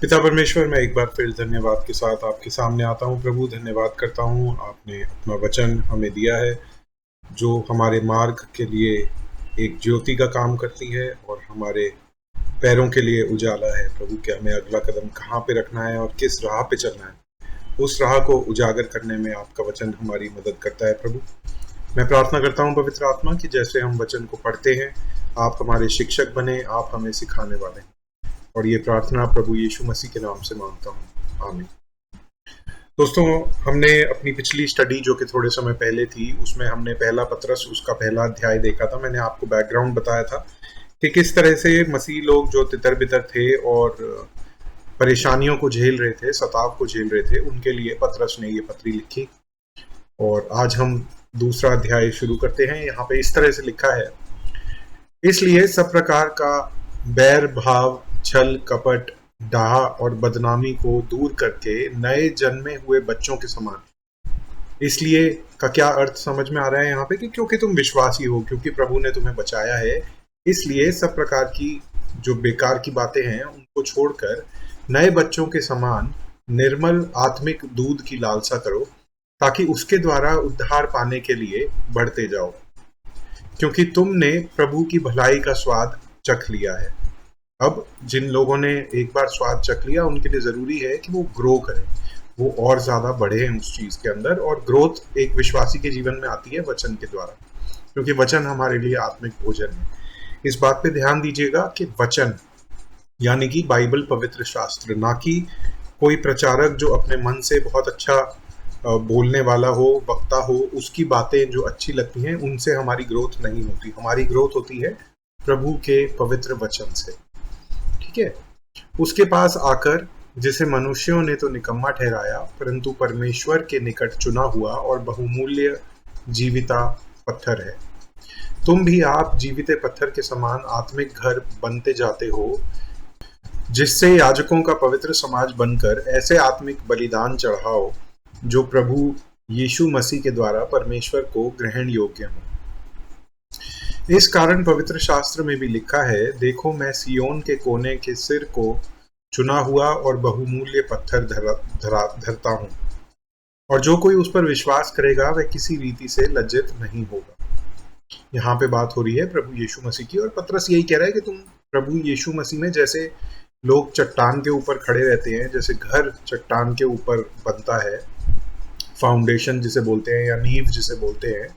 पिता परमेश्वर, मैं एक बार फिर धन्यवाद के साथ आपके सामने आता हूँ। प्रभु, धन्यवाद करता हूँ, आपने अपना वचन हमें दिया है जो हमारे मार्ग के लिए एक ज्योति का काम करती है और हमारे पैरों के लिए उजाला है। प्रभु, कि हमें अगला कदम कहाँ पे रखना है और किस राह पे चलना है, उस राह को उजागर करने में आपका वचन हमारी मदद करता है। प्रभु, मैं प्रार्थना करता हूँ पवित्र आत्मा कि जैसे हम वचन को पढ़ते हैं, आप हमारे शिक्षक बने, आप हमें सिखाने वाले हैं। और ये प्रार्थना प्रभु यीशु मसीह के नाम से मांगता हूँ, आमीन। दोस्तों, हमने अपनी पिछली स्टडी जो कि थोड़े समय पहले थी, उसमें हमने पहला पत्रस उसका पहला अध्याय देखा था। मैंने आपको बैकग्राउंड बताया था कि किस तरह से मसीह लोग जो तितर बितर थे और परेशानियों को झेल रहे थे, सताव को झेल रहे थे, उनके लिए पत्रस ने ये पत्री लिखी। और आज हम दूसरा अध्याय शुरू करते हैं। यहाँ पे इस तरह से लिखा है, इसलिए सब प्रकार का बैर भाव, छल कपट, डाह और बदनामी को दूर करके नए जन्मे हुए बच्चों के समान। इसलिए का क्या अर्थ समझ में आ रहा है यहाँ पे कि क्योंकि तुम विश्वासी हो, क्योंकि प्रभु ने तुम्हें बचाया है, इसलिए सब प्रकार की जो बेकार की बातें हैं उनको छोड़कर नए बच्चों के समान निर्मल आत्मिक दूध की लालसा करो, ताकि उसके द्वारा उद्धार पाने के लिए बढ़ते जाओ, क्योंकि तुमने प्रभु की भलाई का स्वाद चख लिया है। अब जिन लोगों ने एक बार स्वाद चख लिया, उनके लिए ज़रूरी है कि वो ग्रो करें, वो और ज़्यादा बढ़े हैं उस चीज़ के अंदर। और ग्रोथ एक विश्वासी के जीवन में आती है वचन के द्वारा, क्योंकि वचन हमारे लिए आत्मिक भोजन है। इस बात पे ध्यान दीजिएगा कि वचन यानी कि बाइबल, पवित्र शास्त्र, ना कि कोई प्रचारक जो अपने मन से बहुत अच्छा बोलने वाला हो, वक्ता हो, उसकी बातें जो अच्छी लगती हैं उनसे हमारी ग्रोथ नहीं होती। हमारी ग्रोथ होती है प्रभु के पवित्र वचन से, ठीक है। उसके पास आकर जिसे मनुष्यों ने तो निकम्मा ठहराया, परंतु परमेश्वर के निकट चुना हुआ और बहुमूल्य जीविता पत्थर है। तुम भी आप जीविते पत्थर के समान आत्मिक घर बनते जाते हो, जिससे याजकों का पवित्र समाज बनकर ऐसे आत्मिक बलिदान चढ़ाओ जो प्रभु यीशु मसीह के द्वारा परमेश्वर को ग्रहण योग्य हो। इस कारण पवित्र शास्त्र में भी लिखा है, देखो मैं सियोन के कोने के सिर को चुना हुआ और बहुमूल्य पत्थर धरता हूँ, और जो कोई उस पर विश्वास करेगा वह किसी रीति से लज्जित नहीं होगा। यहाँ पे बात हो रही है प्रभु यीशु मसीह की, और पत्रस यही कह रहा है कि तुम प्रभु यीशु मसीह में, जैसे लोग चट्टान के ऊपर खड़े रहते हैं, जैसे घर चट्टान के ऊपर बनता है, फाउंडेशन जिसे बोलते हैं या नींव जिसे बोलते हैं,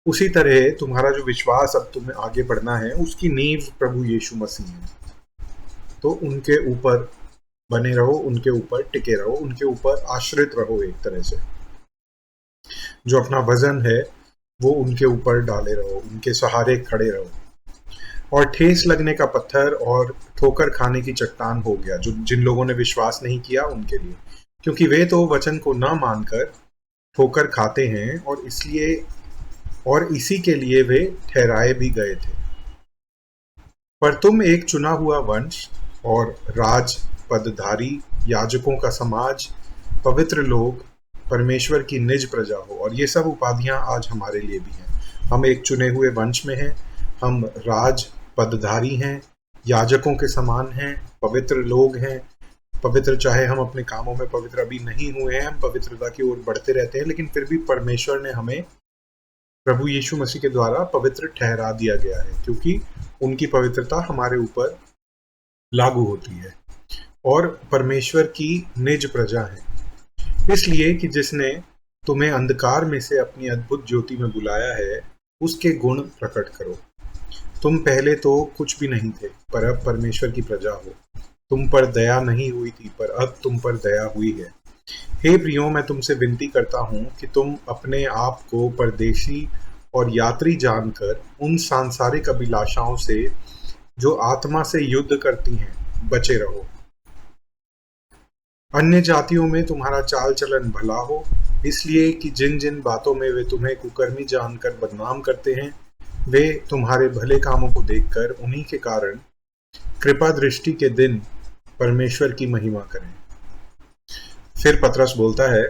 उसी तरह तुम्हारा जो विश्वास अब तुम्हें आगे बढ़ना है, उसकी नींव प्रभु यीशु मसीह है। तो उनके ऊपर बने रहो, उनके ऊपर टिके रहो, उनके ऊपर आश्रित रहो। एक तरह से जो अपना वजन है वो उनके ऊपर डाले रहो, उनके सहारे खड़े रहो। और ठेस लगने का पत्थर और ठोकर खाने की चट्टान हो गया जो जिन लोगों ने विश्वास नहीं किया उनके लिए, क्योंकि वे तो वचन को न मानकर ठोकर खाते हैं, और इसी के लिए वे ठहराए भी गए थे। पर तुम एक चुना हुआ वंश और राज पदधारी, याजकों का समाज, पवित्र लोग, परमेश्वर की निज प्रजा हो। और ये सब उपाधियां आज हमारे लिए भी हैं। हम एक चुने हुए वंश में हैं, हम राज पदधारी हैं, याजकों के समान हैं, पवित्र लोग हैं। पवित्र, चाहे हम अपने कामों में पवित्र अभी नहीं हुए हैं, हम पवित्रता की ओर बढ़ते रहते हैं, लेकिन फिर भी परमेश्वर ने हमें प्रभु यीशु मसीह के द्वारा पवित्र ठहरा दिया गया है, क्योंकि उनकी पवित्रता हमारे ऊपर लागू होती है और परमेश्वर की निज प्रजा है। इसलिए कि जिसने तुम्हें अंधकार में से अपनी अद्भुत ज्योति में बुलाया है, उसके गुण प्रकट करो। तुम पहले तो कुछ भी नहीं थे, पर अब परमेश्वर की प्रजा हो। तुम पर दया नहीं हुई थी, पर अब तुम पर दया हुई है। हे प्रियो, मैं तुमसे विनती करता हूँ कि तुम अपने आप को परदेशी और यात्री जानकर उन सांसारिक अभिलाषाओं से जो आत्मा से युद्ध करती हैं बचे रहो। अन्य जातियों में तुम्हारा चाल चलन भला हो, इसलिए कि जिन जिन बातों में वे तुम्हें कुकर्मी जानकर बदनाम करते हैं, वे तुम्हारे भले कामों को देखकर उन्हीं के कारण कृपा दृष्टि के दिन परमेश्वर की महिमा करें। फिर पतरस बोलता है,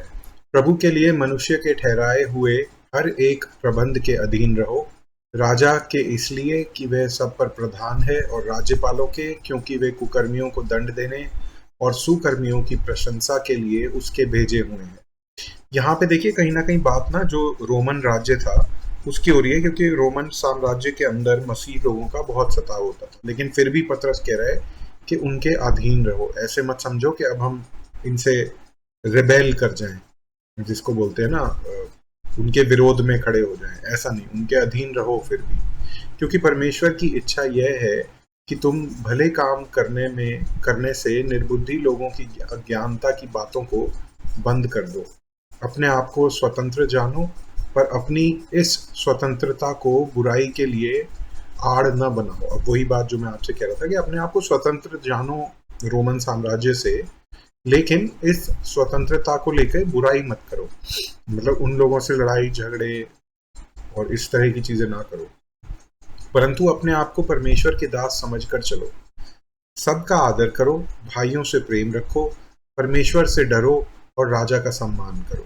प्रभु के लिए मनुष्य के ठहराए हुए हर एक प्रबंध के अधीन रहो, राजा के इसलिए कि वह सब पर प्रधान है, और राज्यपालों के क्योंकि वे कुकर्मियों को दंड देने और सुकर्मियों की प्रशंसा के लिए उसके भेजे हुए हैं। यहाँ पे देखिए कहीं ना कहीं बात ना जो रोमन राज्य था उसकी हो रही है, क्योंकि रोमन साम्राज्य के अंदर मसीह लोगों का बहुत सताव होता था, लेकिन फिर भी पतरस कह रहा है कि उनके अधीन रहो। ऐसे मत समझो कि अब हम इनसे रिबेल कर जाएं, जिसको बोलते हैं ना उनके विरोध में खड़े हो जाएं। ऐसा नहीं, उनके अधीन रहो फिर भी, क्योंकि परमेश्वर की इच्छा यह है कि तुम भले काम करने से निर्बुद्धि लोगों की अज्ञानता की बातों को बंद कर दो। अपने आप को स्वतंत्र जानो, पर अपनी इस स्वतंत्रता को बुराई के लिए आड़ न बनाओ। अब वही बात जो मैं आपसे कह रहा था कि अपने आप को स्वतंत्र जानो रोमन साम्राज्य से, लेकिन इस स्वतंत्रता को लेकर बुराई मत करो। मतलब उन लोगों से लड़ाई झगड़े और इस तरह की चीजें ना करो, परंतु अपने आप को परमेश्वर के दास समझकर चलो। सबका आदर करो, भाइयों से प्रेम रखो, परमेश्वर से डरो और राजा का सम्मान करो।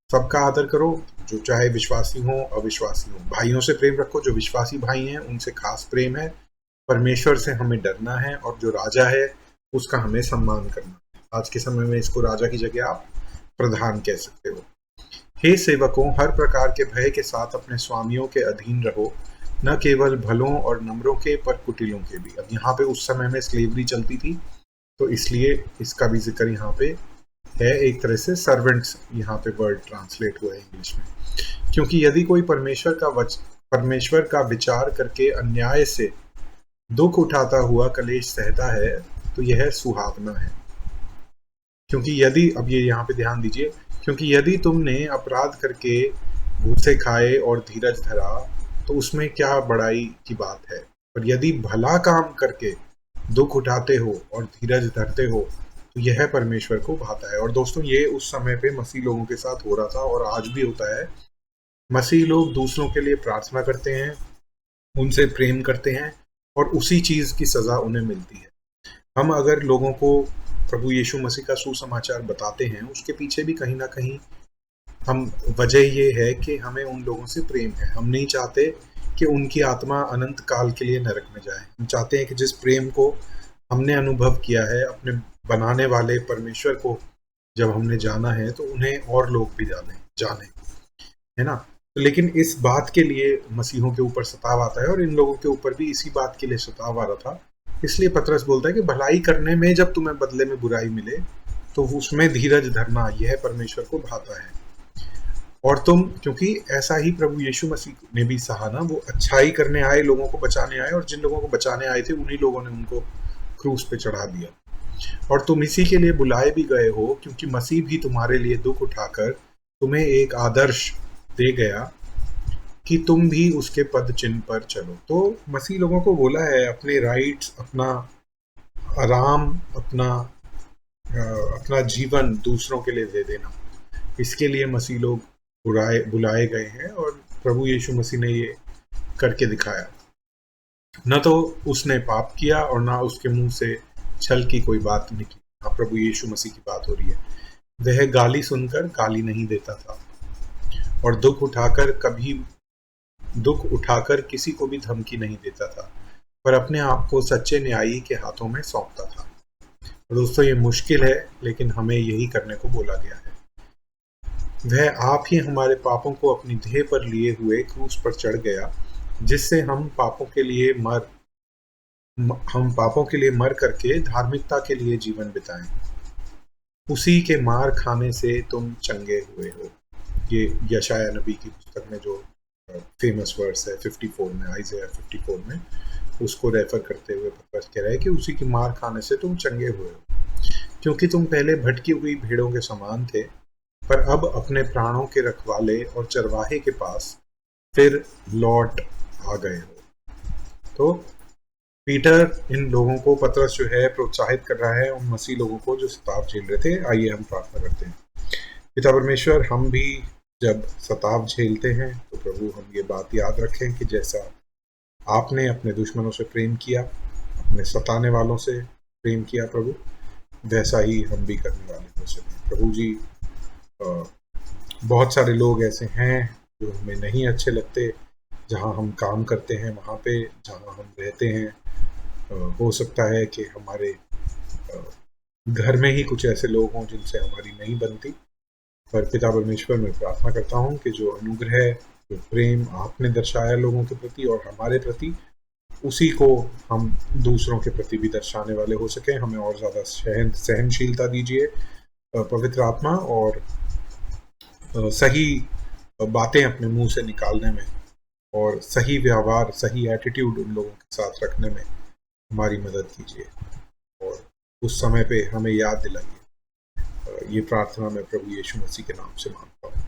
सबका आदर करो, जो चाहे विश्वासी हो अविश्वासी हो। भाइयों से प्रेम रखो, जो विश्वासी भाई हैं उनसे खास प्रेम है। परमेश्वर से हमें डरना है, और जो राजा है उसका हमें सम्मान करना है। आज के समय में इसको राजा की जगह आप प्रधान कह सकते हो। हे सेवकों, हर प्रकार के भय के साथ अपने स्वामियों के अधीन रहो, न केवल भलों और नम्रों के पर कुटिलों के भी। अब यहाँ पे उस समय में स्लेवरी चलती थी, तो इसलिए इसका भी जिक्र यहाँ पे है। एक तरह से सर्वेंट्स यहाँ पे वर्ड ट्रांसलेट हुआ है इंग्लिश में। क्योंकि यदि कोई परमेश्वर का विचार करके अन्याय से दुख उठाता हुआ कलेश सहता है, तो यह सुहावना है। क्योंकि यदि, अब ये यहाँ पे ध्यान दीजिए, क्योंकि यदि तुमने अपराध करके घूसे खाए और धीरज धरा, तो उसमें क्या बड़ाई की बात है। पर यदि भला काम करके दुख उठाते हो और धीरज धरते हो, तो यह परमेश्वर को भाता है। और दोस्तों, ये उस समय पे मसीह लोगों के साथ हो रहा था और आज भी होता है। मसीह लोग दूसरों के लिए प्रार्थना करते हैं, उनसे प्रेम करते हैं, और उसी चीज की सजा उन्हें मिलती है। हम अगर लोगों को प्रभु यीशु मसीह का सुसमाचार बताते हैं, उसके पीछे भी कहीं ना कहीं हम वजह ये है कि हमें उन लोगों से प्रेम है। हम नहीं चाहते कि उनकी आत्मा अनंत काल के लिए नरक में जाए। हम चाहते हैं कि जिस प्रेम को हमने अनुभव किया है अपने बनाने वाले परमेश्वर को, जब हमने जाना है, तो उन्हें और लोग भी जाने, है ना। तो लेकिन इस बात के लिए मसीहों के ऊपर सताव आता है, और इन लोगों के ऊपर भी इसी बात के लिए सताव आ रहा था। इसलिए पतरस बोलता है कि भलाई करने में जब तुम्हें बदले में बुराई मिले, तो उसमें धीरज धरना, यह परमेश्वर को भाता है। और तुम, क्योंकि ऐसा ही प्रभु यीशु मसीह ने भी सहा ना, वो अच्छाई करने आए, लोगों को बचाने आए, और जिन लोगों को बचाने आए थे उन्हीं लोगों ने उनको क्रूस पे चढ़ा दिया। और तुम इसी के लिए बुलाए भी गए हो, क्योंकि मसीह भी तुम्हारे लिए दुख उठाकर तुम्हें एक आदर्श दे गया कि तुम भी उसके पद चिन्ह पर चलो। तो मसीह लोगों को बोला है अपने राइट्स, अपना आराम, अपना जीवन दूसरों के लिए दे देना। इसके लिए मसीह लोग बुलाए गए हैं, और प्रभु यीशु मसीह ने ये करके दिखाया। न तो उसने पाप किया और ना उसके मुंह से छल की कोई बात निकली। हाँ, प्रभु यीशु मसीह की बात हो रही है। वह गाली सुनकर गाली नहीं देता था, और दुख उठाकर किसी को भी धमकी नहीं देता था, पर अपने आप को सच्चे न्यायी के हाथों में सौंपता था। दोस्तों, ये मुश्किल है, लेकिन हमें यही करने को बोला गया है। वह आप ही हमारे पापों को अपनी देह पर लिए हुए क्रूस पर चढ़ गया, जिससे हम पापों के लिए मर करके धार्मिकता के लिए जीवन बिताएं। उसी के मार खाने से तुम चंगे हुए हो। ये यशाया नबी की पुस्तक में जो फेमस वर्स है 54 में, आइज़ाया 54 में, उसको रेफर करते हुए पतरस कह रहा है कि उसी की मार खाने से तुम चंगे हुए हो। क्योंकि तुम पहले भटकी हुई भेड़ों के समान थे, पर अब अपने प्राणों के रखवाले और चरवाहे के पास फिर लौट आ गए हो। तो पीटर इन लोगों को, पतरस जो है, प्रोत्साहित कर रहा है उन मसीह लोगों को जो सताव झेल रहे थे। आइए हम प्रार्थना करते हैं। पिता परमेश्वर, हम भी जब सताव झेलते हैं तो प्रभु हम ये बात याद रखें कि जैसा आपने अपने दुश्मनों से प्रेम किया, अपने सताने वालों से प्रेम किया प्रभु, वैसा ही हम भी करने वाले हो सकें। प्रभु जी, बहुत सारे लोग ऐसे हैं जो हमें नहीं अच्छे लगते, जहाँ हम काम करते हैं वहाँ पे, जहाँ हम रहते हैं। हो सकता है कि हमारे घर में ही कुछ ऐसे लोग हों जिनसे हमारी नहीं बनती, पर पिता परमेश्वर मैं प्रार्थना करता हूँ कि जो अनुग्रह, जो प्रेम आपने दर्शाया लोगों के प्रति और हमारे प्रति, उसी को हम दूसरों के प्रति भी दर्शाने वाले हो सकें। हमें और ज़्यादा सहनशीलता दीजिए पवित्र आत्मा, और सही बातें अपने मुंह से निकालने में और सही व्यवहार, सही एटीट्यूड उन लोगों के साथ रखने में हमारी मदद कीजिए, और उस समय पे हमें याद दिलाइए। ये प्रार्थना मैं प्रभु यीशु मसीह के नाम से मांगता हूँ।